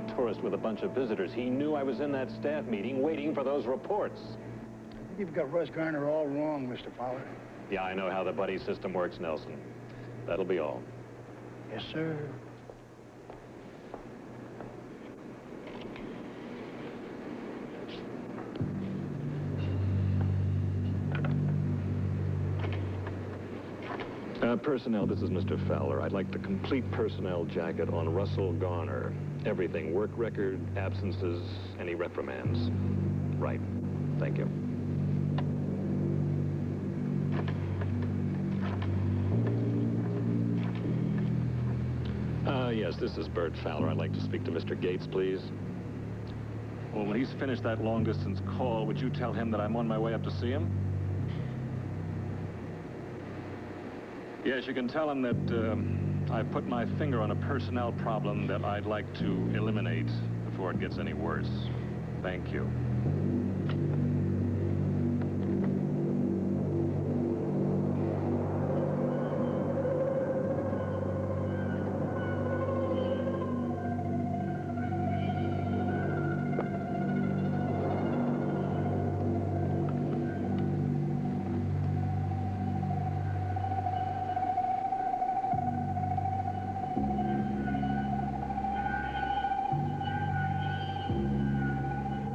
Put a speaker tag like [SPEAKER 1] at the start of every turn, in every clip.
[SPEAKER 1] young tourist with a bunch of visitors. He knew I was in that staff meeting waiting for those reports.
[SPEAKER 2] I think you've got Russ Garner all wrong, Mr. Fowler.
[SPEAKER 1] Yeah, I know how the buddy system works, Nelson. That'll be all.
[SPEAKER 2] Yes, sir.
[SPEAKER 1] Personnel, this is Mr. Fowler. I'd like the complete personnel jacket on Russell Garner. Everything, work record, absences, any reprimands. Right. Thank you. Yes, this is Bert Fowler. I'd like to speak to Mr. Gates, please. Well, when he's finished that long-distance call, would you tell him that I'm on my way up to see him? Yes, you can tell him that I put my finger on a personnel problem that I'd like to eliminate before it gets any worse. Thank you.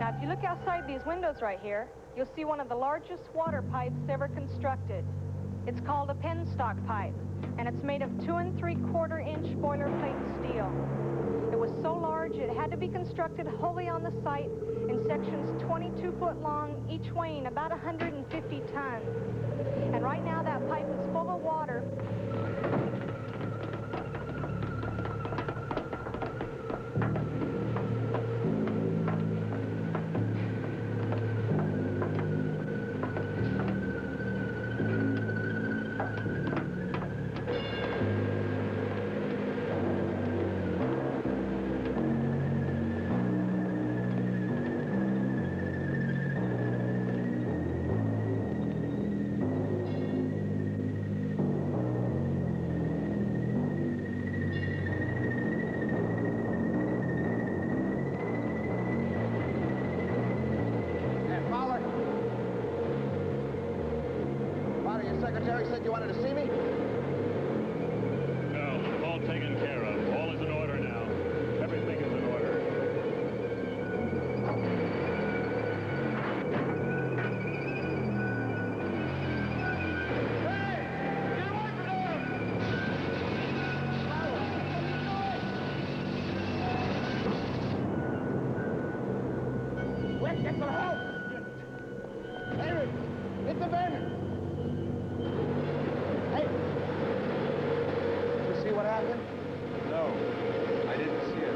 [SPEAKER 3] If you look outside these windows right here, you'll see one of the largest water pipes ever constructed. It's called a penstock pipe, and it's made of 2 3/4-inch boilerplate steel. It was so large it had to be constructed wholly on the site in sections 22 foot long, each weighing about 150 tons. And right now that pipe is full of water.
[SPEAKER 4] Secretary said you wanted to see me?
[SPEAKER 1] No, all taken care of. All is in order now. Everything is in order.
[SPEAKER 4] Hey! Get away from there! Quick, get to the house! David, get the van! What happened?
[SPEAKER 5] No, I didn't see it.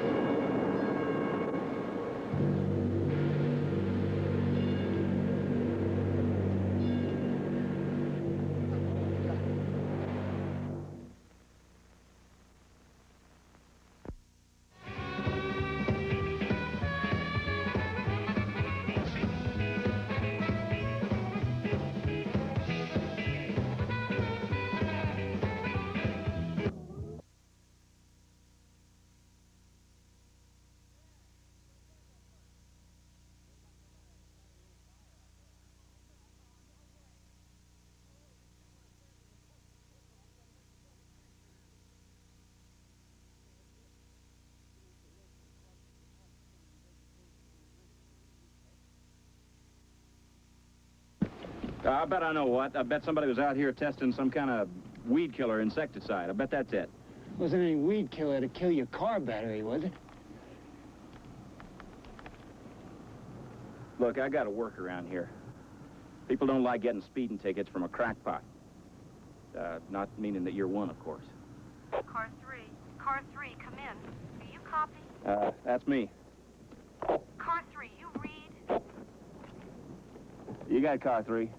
[SPEAKER 6] I bet I know what. I bet somebody was out here testing some kind of weed killer insecticide. I bet that's it.
[SPEAKER 2] Wasn't any weed killer to kill your car battery, was it?
[SPEAKER 6] Look, I got to work around here. People don't like getting speeding tickets from a crackpot. Not meaning that you're one, of course.
[SPEAKER 3] Car 3, come in. Do you copy?
[SPEAKER 6] That's me.
[SPEAKER 3] Car 3, you read?
[SPEAKER 6] You got car 3.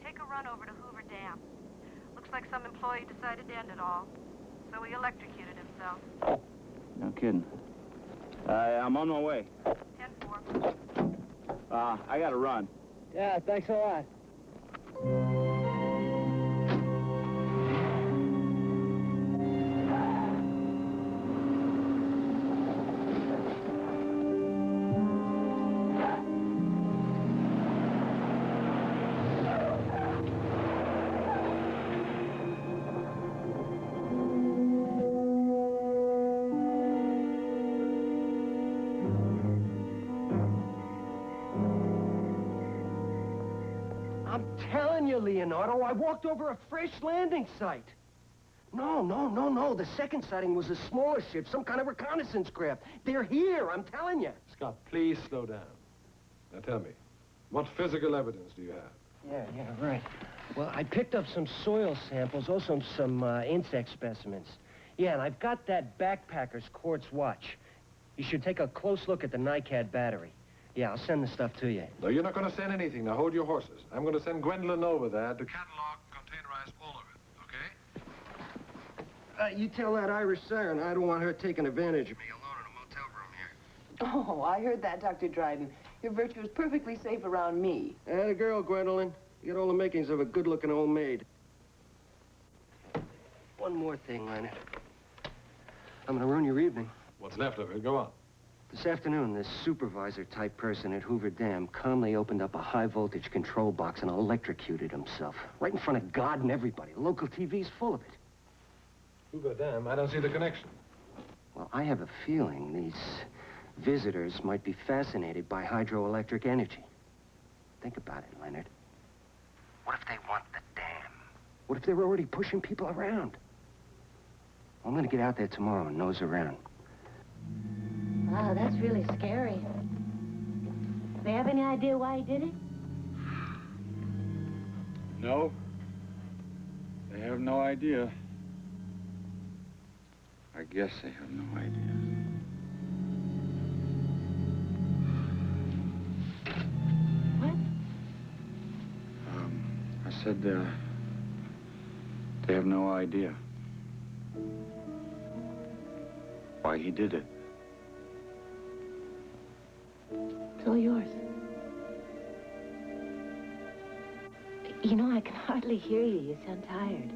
[SPEAKER 3] Take a run over to Hoover Dam. Looks like some employee decided to end it all, so he electrocuted himself.
[SPEAKER 6] No kidding. I'm on my way.
[SPEAKER 3] 10-4.
[SPEAKER 6] I got to run.
[SPEAKER 2] Yeah, thanks a lot.
[SPEAKER 7] I'm telling you, Leonardo, I walked over a fresh landing site. No. The second sighting was a smaller ship, some kind of reconnaissance craft. They're here, I'm telling you.
[SPEAKER 5] Scott, please slow down. Now tell me, what physical evidence do you have?
[SPEAKER 7] Yeah, right. Well, I picked up some soil samples, also some insect specimens. Yeah, and I've got that backpacker's quartz watch. You should take a close look at the NICAD battery. Yeah, I'll send the stuff to you.
[SPEAKER 5] No, you're not going to send anything. Now, hold your horses. I'm going to send Gwendolyn over there to catalog and containerize all of it, okay?
[SPEAKER 7] You tell that Irish siren I don't want her taking advantage of me alone in a motel room here.
[SPEAKER 8] Oh, I heard that, Dr. Dryden. Your virtue is perfectly safe around me.
[SPEAKER 7] Atta girl, Gwendolyn. You got all the makings of a good-looking old maid. One more thing, Leonard. I'm gonna ruin your evening.
[SPEAKER 5] What's left of it? Go on.
[SPEAKER 7] This afternoon, this supervisor-type person at Hoover Dam calmly opened up a high-voltage control box and electrocuted himself. Right in front of God and everybody. The local TV's full of it.
[SPEAKER 5] Hoover Dam? I don't see the connection.
[SPEAKER 7] Well, I have a feeling these visitors might be fascinated by hydroelectric energy. Think about it, Leonard. What if they want the dam? What if they're already pushing people around? I'm gonna get out there tomorrow and nose around.
[SPEAKER 9] Wow, that's really scary. Do they have any idea why he did it?
[SPEAKER 10] No. They have no idea. I guess they have no idea.
[SPEAKER 9] What?
[SPEAKER 10] I said, they have no idea why he did it.
[SPEAKER 9] It's all yours. You know, I can hardly hear you. You sound tired.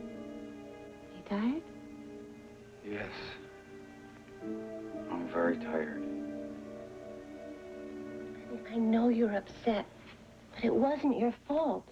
[SPEAKER 9] You tired?
[SPEAKER 10] Yes. I'm very tired.
[SPEAKER 9] I know you're upset, but it wasn't your fault.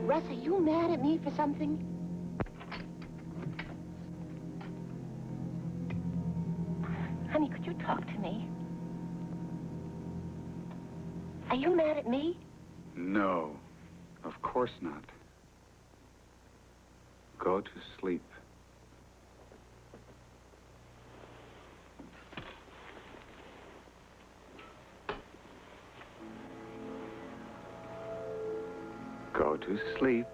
[SPEAKER 9] Russ, are you mad at me for something? Honey, could you talk to me? Are you mad at me?
[SPEAKER 10] No, of course not. Go to sleep. Go to sleep.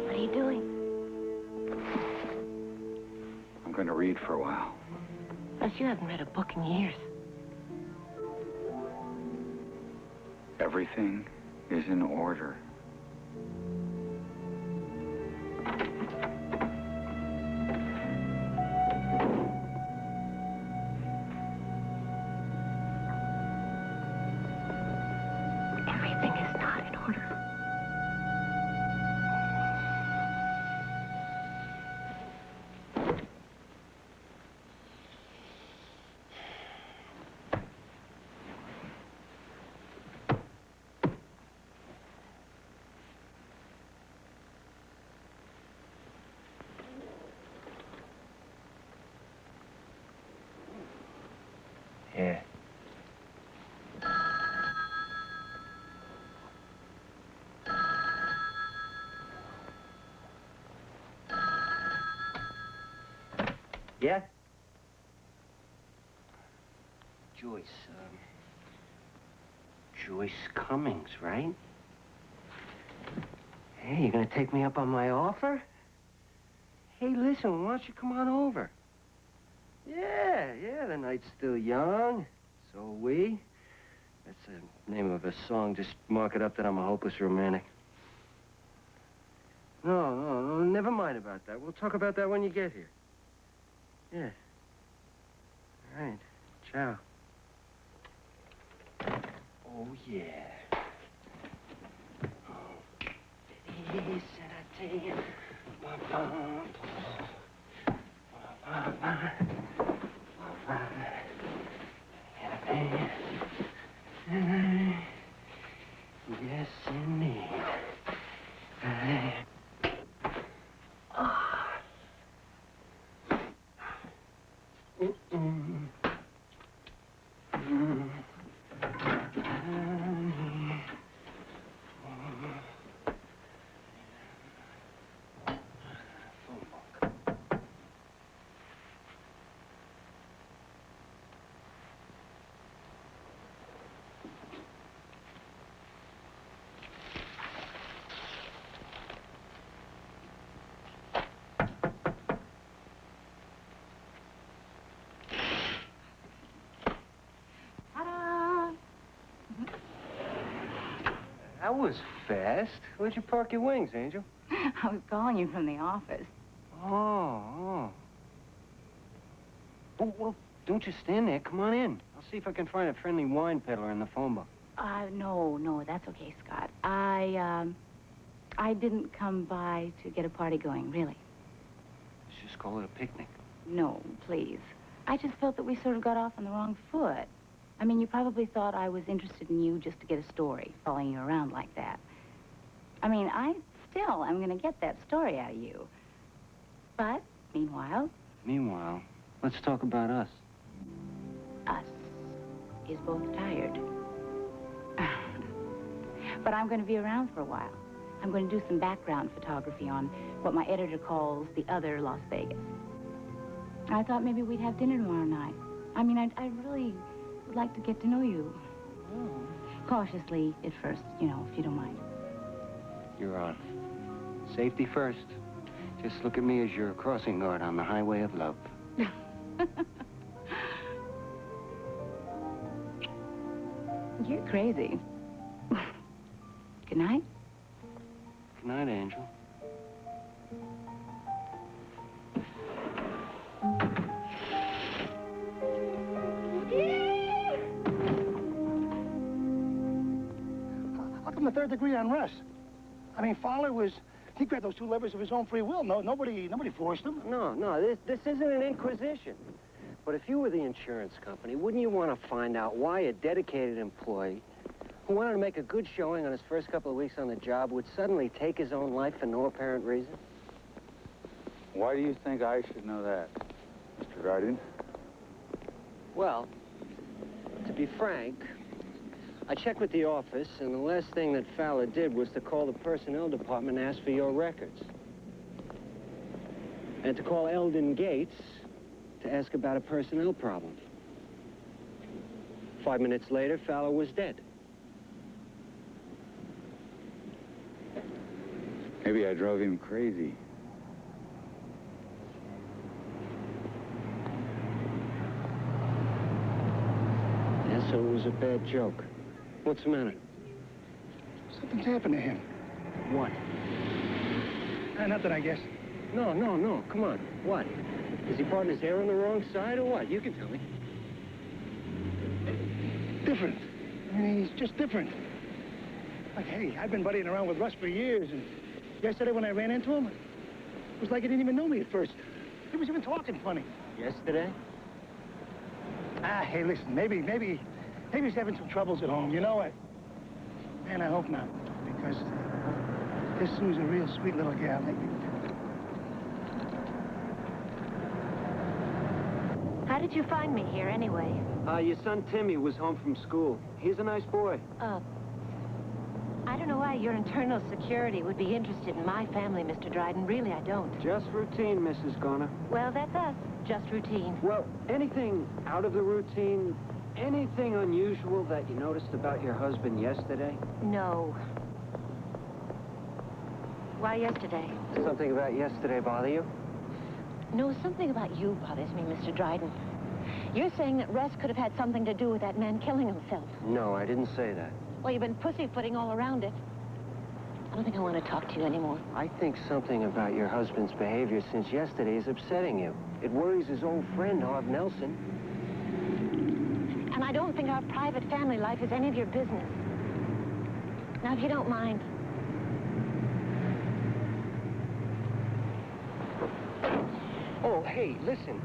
[SPEAKER 9] What are you doing?
[SPEAKER 10] I'm going to read for a while.
[SPEAKER 9] Russ, you haven't read a book in years.
[SPEAKER 10] Everything is in order.
[SPEAKER 9] Everything is not in order.
[SPEAKER 7] Yeah. Yeah? Joyce, Joyce Cummings, right? Hey, you gonna take me up on my offer? Hey, listen, why don't you come on over? Yeah, the night's still young. So are we. That's the name of a song. Just mark it up that I'm a hopeless romantic. No, never mind about that. We'll talk about that when you get here. Yeah. All right. Ciao. Oh, yeah. Yes, indeed. That was fast. Where'd you park your wings, Angel?
[SPEAKER 9] I was calling you from the office.
[SPEAKER 7] Oh, well, don't you stand there. Come on in. I'll see if I can find a friendly wine peddler in the phone book.
[SPEAKER 9] No, that's okay, Scott. I didn't come by to get a party going, really.
[SPEAKER 7] Let's just call it a picnic.
[SPEAKER 9] No, please. I just felt that we sort of got off on the wrong foot. I mean, you probably thought I was interested in you just to get a story, following you around like that. I mean, I'm going to get that story out of you. But, meanwhile,
[SPEAKER 7] let's talk about us.
[SPEAKER 9] Us is both tired. But I'm going to be around for a while. I'm going to do some background photography on what my editor calls the other Las Vegas. I thought maybe we'd have dinner tomorrow night. I mean, I really would like to get to know you. Oh. Cautiously at first, you know, if you don't mind.
[SPEAKER 7] You're on. Safety first. Just look at me as your crossing guard on the highway of love.
[SPEAKER 9] You're crazy. Good night.
[SPEAKER 7] Good night, Angel.
[SPEAKER 2] How come the third degree on Russ? I mean, Fowler he grabbed those two levers of his own free will. Nobody forced him.
[SPEAKER 7] No, this isn't an inquisition. But if you were the insurance company, wouldn't you want to find out why a dedicated employee who wanted to make a good showing on his first couple of weeks on the job would suddenly take his own life for no apparent reason?
[SPEAKER 10] Why do you think I should know that, Mr. Dryden?
[SPEAKER 7] Well, to be frank, I checked with the office, and the last thing that Fowler did was to call the personnel department and ask for your records. And to call Eldon Gates to ask about a personnel problem. 5 minutes later, Fowler was dead.
[SPEAKER 10] Maybe I drove him crazy.
[SPEAKER 7] Yeah, so it was a bad joke. What's the matter?
[SPEAKER 2] Something's happened to him.
[SPEAKER 7] What?
[SPEAKER 2] Nothing, I guess.
[SPEAKER 7] No. Come on. What? Is he parting his hair on the wrong side or what? You can tell me.
[SPEAKER 2] Different. I mean, he's just different. Like, hey, I've been buddying around with Russ for years, and yesterday when I ran into him, it was like he didn't even know me at first. He was even talking funny.
[SPEAKER 7] Yesterday?
[SPEAKER 2] Hey, listen, maybe he's having some troubles at home, you know it. Man, I hope not, because this Sue's a real sweet little gal.
[SPEAKER 11] How did you find me here, anyway?
[SPEAKER 7] Your son Timmy was home from school. He's a nice boy.
[SPEAKER 11] I don't know why your internal security would be interested in my family, Mr. Dryden. Really, I don't.
[SPEAKER 7] Just routine, Mrs. Garner.
[SPEAKER 11] Well, that's us. Just routine.
[SPEAKER 7] Well, anything out of the routine, anything unusual that you noticed about your husband yesterday?
[SPEAKER 11] No. Why yesterday?
[SPEAKER 7] Something about yesterday bother you?
[SPEAKER 11] No, something about you bothers me, Mr. Dryden. You're saying that Russ could have had something to do with that man killing himself.
[SPEAKER 7] No, I didn't say that.
[SPEAKER 11] Well, you've been pussyfooting all around it. I don't think I want to talk to you anymore.
[SPEAKER 7] I think something about your husband's behavior since yesterday is upsetting you. It worries his old friend, Harv Nelson.
[SPEAKER 11] And I don't think our private family life is any of your business. Now, if you don't mind.
[SPEAKER 7] Oh, hey, listen.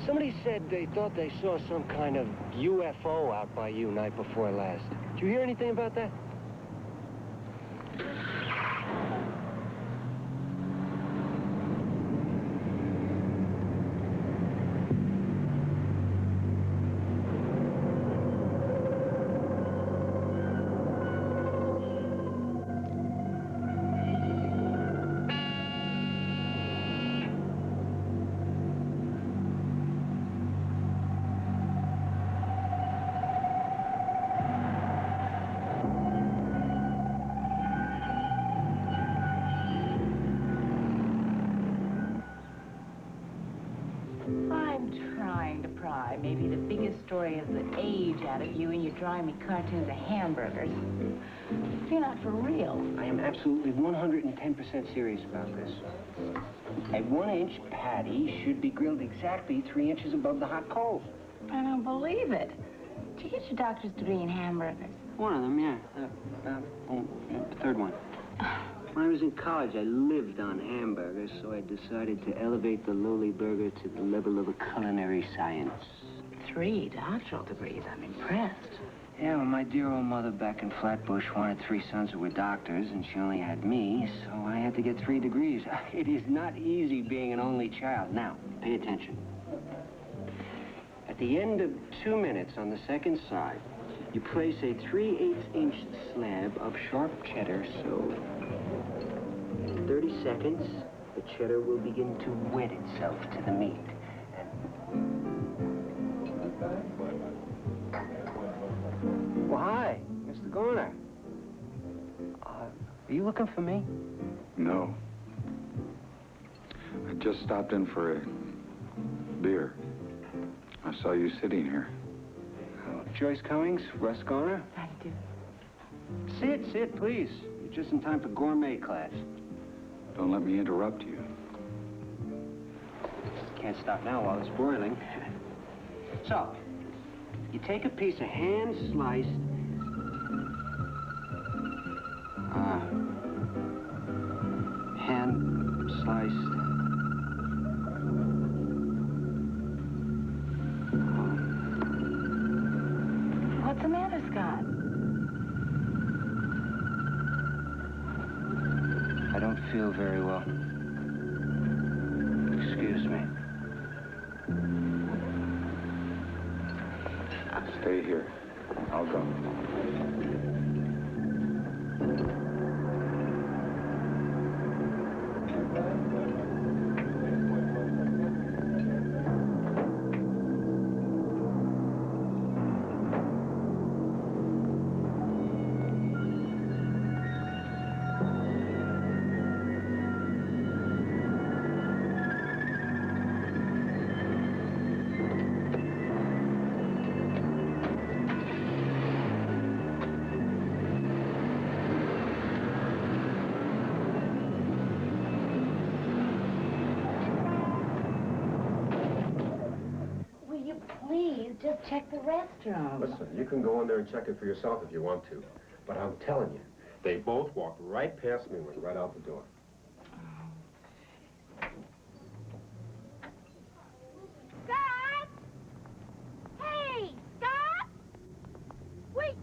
[SPEAKER 7] Somebody said they thought they saw some kind of UFO out by you night before last. Did you hear anything about that?
[SPEAKER 9] Maybe the biggest story is the age out of you, and you're drawing me cartoons of hamburgers. You're not for real.
[SPEAKER 7] I am absolutely 110% serious about this. A 1-inch patty should be grilled exactly 3 inches above the hot coals.
[SPEAKER 9] I don't believe it. Did you get your doctor's degree in hamburgers?
[SPEAKER 7] One of them, yeah. The third one. When I was in college, I lived on hamburgers, so I decided to elevate the lowly burger to the level of a culinary science.
[SPEAKER 9] 3 doctoral degrees. I'm impressed.
[SPEAKER 7] Yeah, well, my dear old mother back in Flatbush wanted 3 sons who were doctors, and she only had me, so I had to get 3 degrees. It is not easy being an only child. Now, pay attention. At the end of 2 minutes on the second side, you place a 3/8-inch slab of sharp cheddar, so... in 30 seconds, the cheddar will begin to wet itself to the meat. Well, hi, Mr. Garner. Are you looking for me?
[SPEAKER 10] No. I just stopped in for a beer. I saw you sitting here.
[SPEAKER 7] Oh, Joyce Cummings, Russ Garner.
[SPEAKER 9] I do.
[SPEAKER 7] Sit, please. You're just in time for gourmet class.
[SPEAKER 10] Don't let me interrupt you.
[SPEAKER 7] Can't stop now while it's boiling. So, you take a piece of hand-sliced... hand-sliced...
[SPEAKER 9] What's the matter, Scott?
[SPEAKER 7] I don't feel very well. Excuse me.
[SPEAKER 10] Stay here. I'll go.
[SPEAKER 9] Just check the restroom.
[SPEAKER 12] Listen, you can go in there and check it for yourself if you want to. But I'm telling you, they both walked right past me and went right out the door.
[SPEAKER 13] Scott! Hey, Scott! Wait!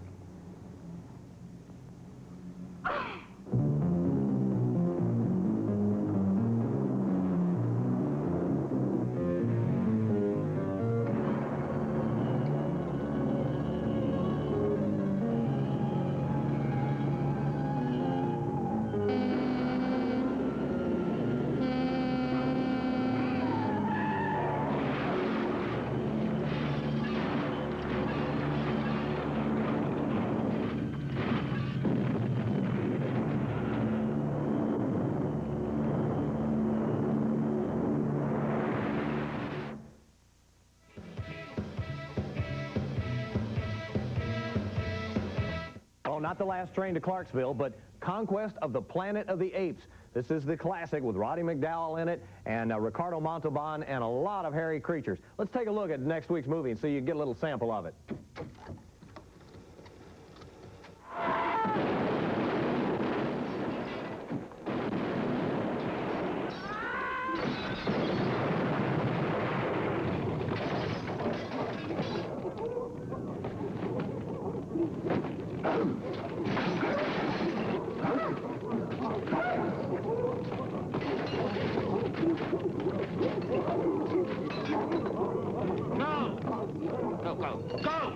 [SPEAKER 14] not The Last Train to Clarksville, but Conquest of the Planet of the Apes. This is the classic with Roddy McDowall in it and Ricardo Montalban and a lot of hairy creatures. Let's take a look at next week's movie and see you get a little sample of it.
[SPEAKER 15] Go!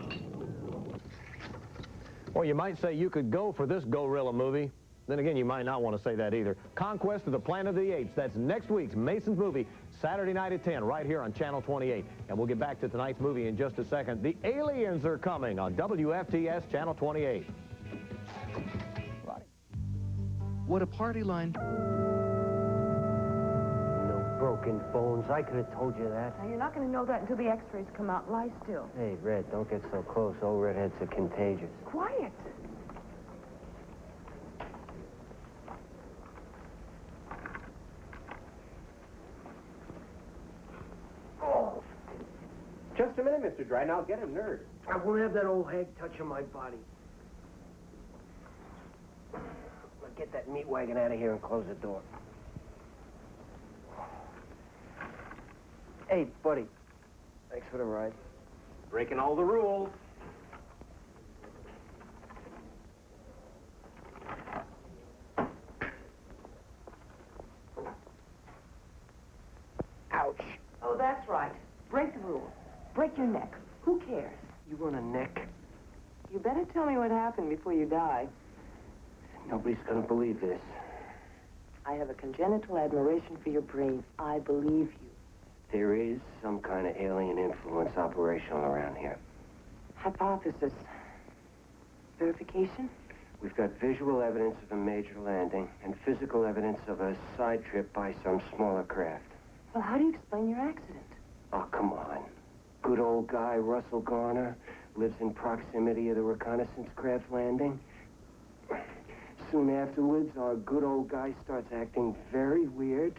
[SPEAKER 14] Well, you might say you could go for this gorilla movie. Then again, you might not want to say that either. Conquest of the Planet of the Apes. That's next week's Mason's movie, Saturday night at 10, right here on Channel 28. And we'll get back to tonight's movie in just a second. The aliens are coming on WFTS Channel 28.
[SPEAKER 16] What a party line.
[SPEAKER 7] No broken bones. I could have told you that.
[SPEAKER 8] Now, you're not going to know that until the x-rays come out. Lie still.
[SPEAKER 7] Hey, Red, don't get so close. Old redheads are contagious.
[SPEAKER 8] Quiet.
[SPEAKER 7] Oh.
[SPEAKER 12] Just a minute, Mr. Dryden. I'll get him, nerd.
[SPEAKER 7] I won't have that old hag touching my body. Get that meat wagon out of here and close the door. Hey, buddy. Thanks for the ride.
[SPEAKER 12] Breaking all the rules.
[SPEAKER 7] Ouch.
[SPEAKER 8] Oh, that's right. Break the rules. Break your neck. Who cares?
[SPEAKER 7] You want a neck?
[SPEAKER 8] You better tell me what happened before you die.
[SPEAKER 7] Nobody's gonna believe this.
[SPEAKER 8] I have a congenital admiration for your brain. I believe you.
[SPEAKER 7] There is some kind of alien influence operational around here.
[SPEAKER 8] Hypothesis. Verification?
[SPEAKER 7] We've got visual evidence of a major landing and physical evidence of a side trip by some smaller craft.
[SPEAKER 8] Well, how do you explain your accident?
[SPEAKER 7] Oh, come on. Good old guy, Russell Garner, lives in proximity of the reconnaissance craft landing. Soon afterwards, our good old guy starts acting very weird.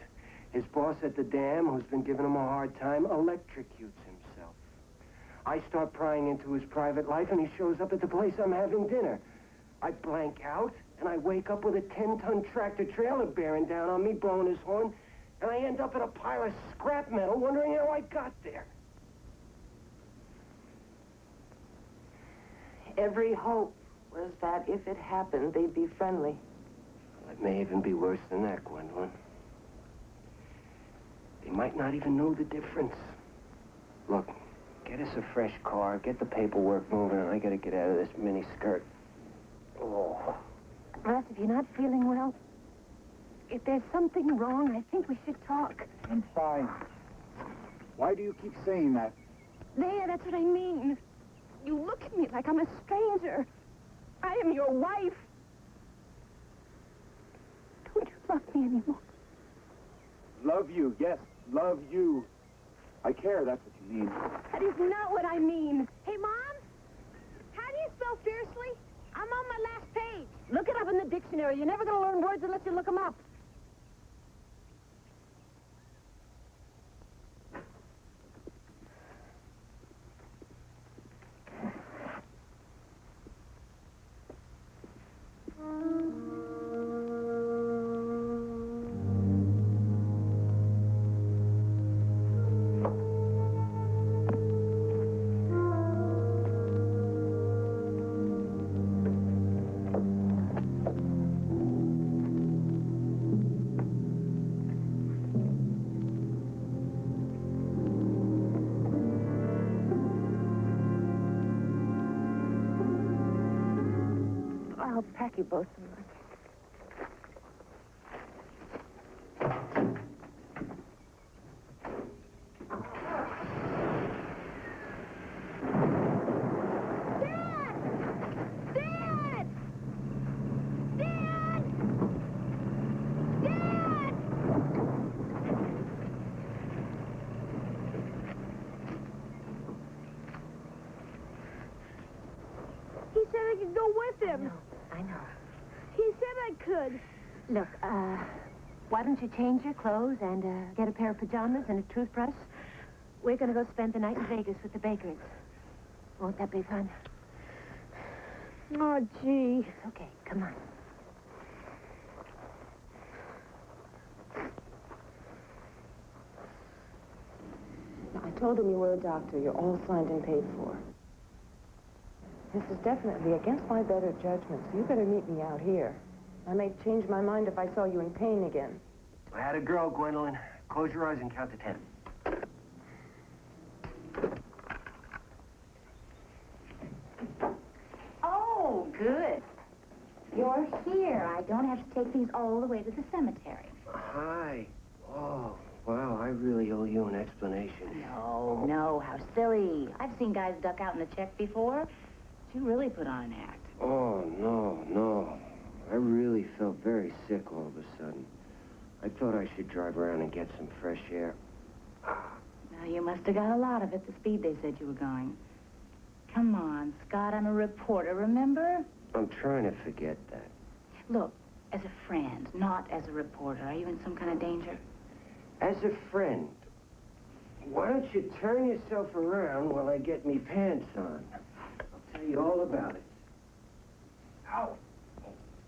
[SPEAKER 7] His boss at the dam, who's been giving him a hard time, electrocutes himself. I start prying into his private life, and he shows up at the place I'm having dinner. I blank out, and I wake up with a 10-ton tractor trailer bearing down on me, blowing his horn, and I end up in a pile of scrap metal, wondering how I got there.
[SPEAKER 8] Every hope was that if it happened, they'd be friendly.
[SPEAKER 7] Well, it may even be worse than that, Gwendolyn. They might not even know the difference. Look, get us a fresh car, get the paperwork moving, and I gotta get out of this mini skirt. Oh.
[SPEAKER 11] Russ, if you're not feeling well, if there's something wrong, I think we should talk.
[SPEAKER 17] I'm fine. Why do you keep saying that?
[SPEAKER 11] There, that's what I mean. You look at me like I'm a stranger. I am your wife. Don't you love me anymore?
[SPEAKER 17] Love you, yes, love you. I care, that's what you mean.
[SPEAKER 11] That is not what I mean. Hey, Mom? How do you spell fiercely? I'm on my last page. Look it up in the dictionary. You're never going to learn words unless you look them up. I'll pack you both some lunch. He said I could go with him. good.
[SPEAKER 15] Look, why don't you change your clothes and get a pair of pajamas and a toothbrush? We're going to go spend the night in Vegas with the Bakers. Won't that be fun?
[SPEAKER 11] Oh, gee.
[SPEAKER 15] It's okay. Come on.
[SPEAKER 8] I told him you were a doctor. You're all signed and paid for. This is definitely against my better judgment, so you better meet me out here. I may change my mind if I saw you in pain again.
[SPEAKER 7] I had a girl, Gwendolyn. Close your eyes and count to 10.
[SPEAKER 9] Oh, good. You're here. I don't have to take these all the way to the cemetery.
[SPEAKER 7] Hi. Oh, wow, I really owe you an explanation.
[SPEAKER 9] No, how silly. I've seen guys duck out in the check before. You really put on an act.
[SPEAKER 7] Oh, no. I really felt very sick all of a sudden. I thought I should drive around and get some fresh air.
[SPEAKER 9] Now, you must have got a lot of it, the speed they said you were going. Come on, Scott, I'm a reporter, remember?
[SPEAKER 7] I'm trying to forget that.
[SPEAKER 9] Look, as a friend, not as a reporter, are you in some kind of danger?
[SPEAKER 7] As a friend, why don't you turn yourself around while I get me pants on? I'll tell you all about it. Ow!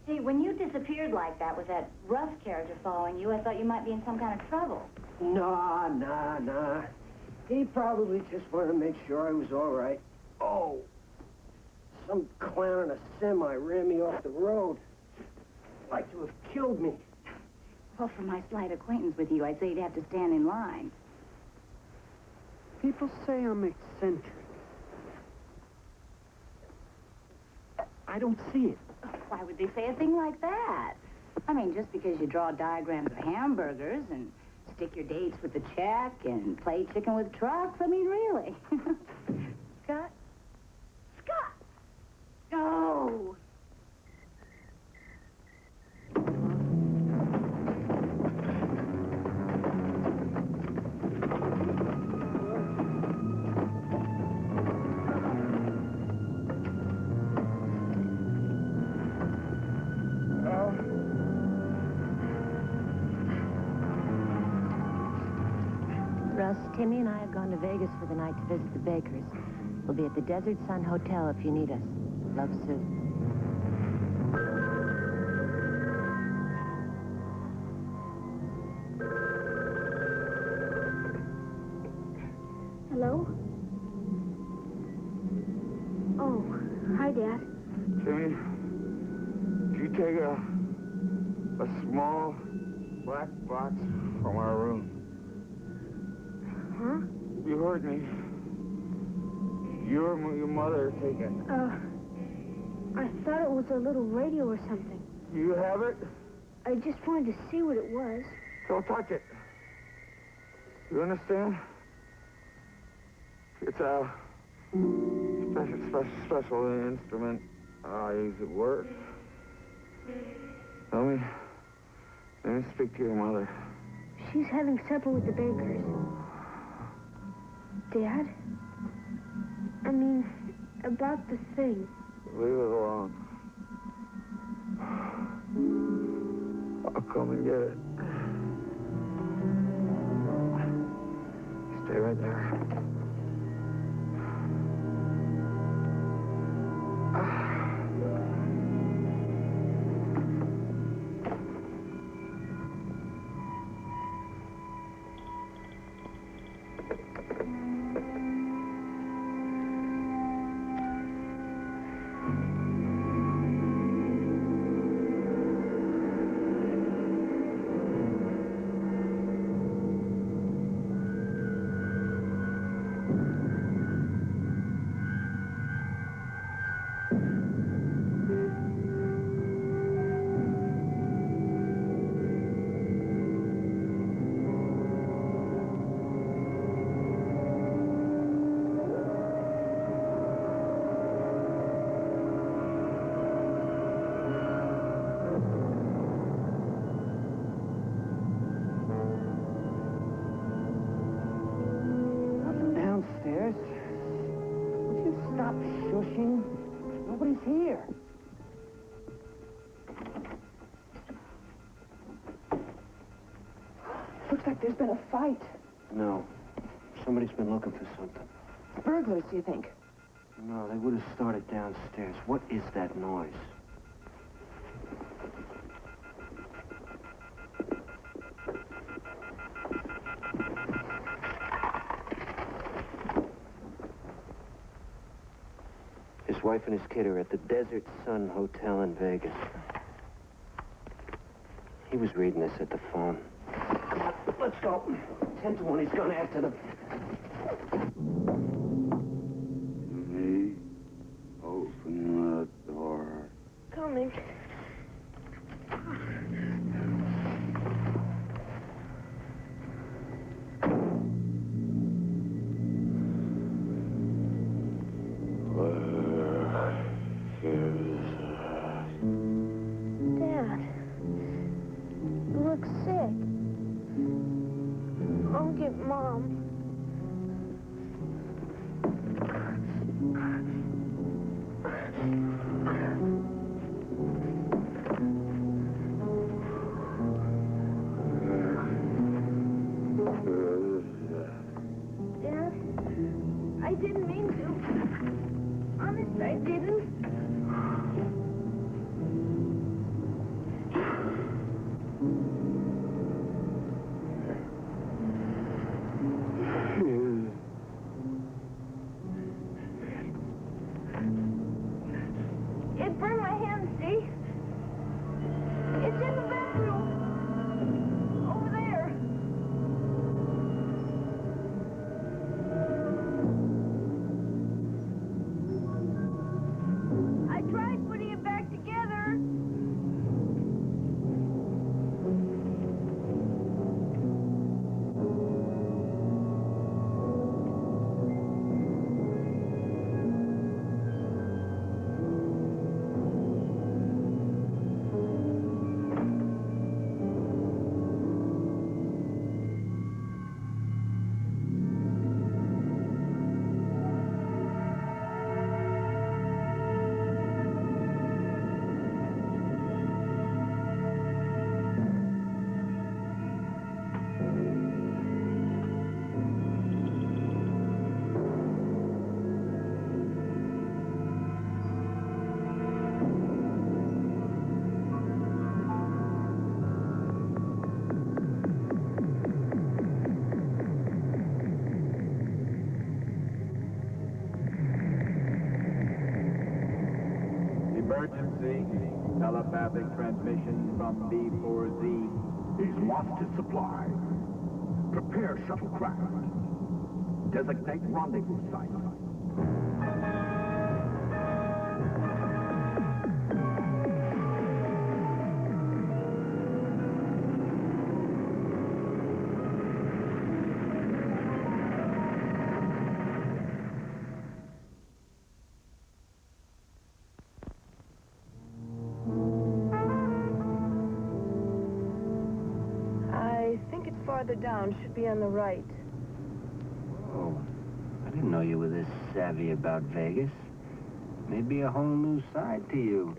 [SPEAKER 9] Hey, when you disappeared like that with that rough character following you, I thought you might be in some kind of trouble.
[SPEAKER 7] Nah. He probably just wanted to make sure I was all right. Oh, some clown in a semi ran me off the road. Like to have killed me.
[SPEAKER 9] Well, for my slight acquaintance with you, I'd say you'd have to stand in line.
[SPEAKER 18] People say I'm eccentric. I don't see it.
[SPEAKER 9] Why would they say a thing like that? I mean, just because you draw diagrams of hamburgers and stick your dates with the check and play chicken with trucks, I mean, really. Scott? Scott! No!
[SPEAKER 15] Russ, Timmy and I have gone to Vegas for the night to visit the Bakers. We'll be at the Desert Sun Hotel if you need us. Love, Sue.
[SPEAKER 11] Hello? Oh, hi, Dad.
[SPEAKER 19] Timmy, did you take a small black box from our room?
[SPEAKER 11] Huh?
[SPEAKER 19] You heard me. Your mother take it.
[SPEAKER 11] I thought it was a little radio or something.
[SPEAKER 19] You have it?
[SPEAKER 11] I just wanted to see what it was.
[SPEAKER 19] Don't touch it. You understand? It's a special instrument I use at work. Let me speak to your mother.
[SPEAKER 11] She's having supper with the Bakers. Dad? I mean, about the thing.
[SPEAKER 19] Leave it alone. I'll come and get it. Stay right there.
[SPEAKER 8] Looks like there's been a fight.
[SPEAKER 7] No. Somebody's been looking for something.
[SPEAKER 8] Burglars, do you think?
[SPEAKER 7] No, they would have started downstairs. What is that noise? His wife and his kid are at the Desert Sun Hotel in Vegas. He was reading this at the phone. Come on, let's go. 10 to 1, he's gone after them.
[SPEAKER 10] Me, open the door.
[SPEAKER 8] Coming.
[SPEAKER 13] Dad, you look sick. I'll get Mom. Dad, I didn't mean to. Honest, I didn't. It burned my hand, see? It's in the bedroom. Over there. I tried putting it back together.
[SPEAKER 20] Emergency. Telepathic transmission from B4Z.
[SPEAKER 21] He's lost his supply. Prepare shuttlecraft. Designate rendezvous site.
[SPEAKER 8] I think it's farther down. Should be on the right.
[SPEAKER 7] Oh, I didn't know you were this savvy about Vegas. Maybe a whole new side to you.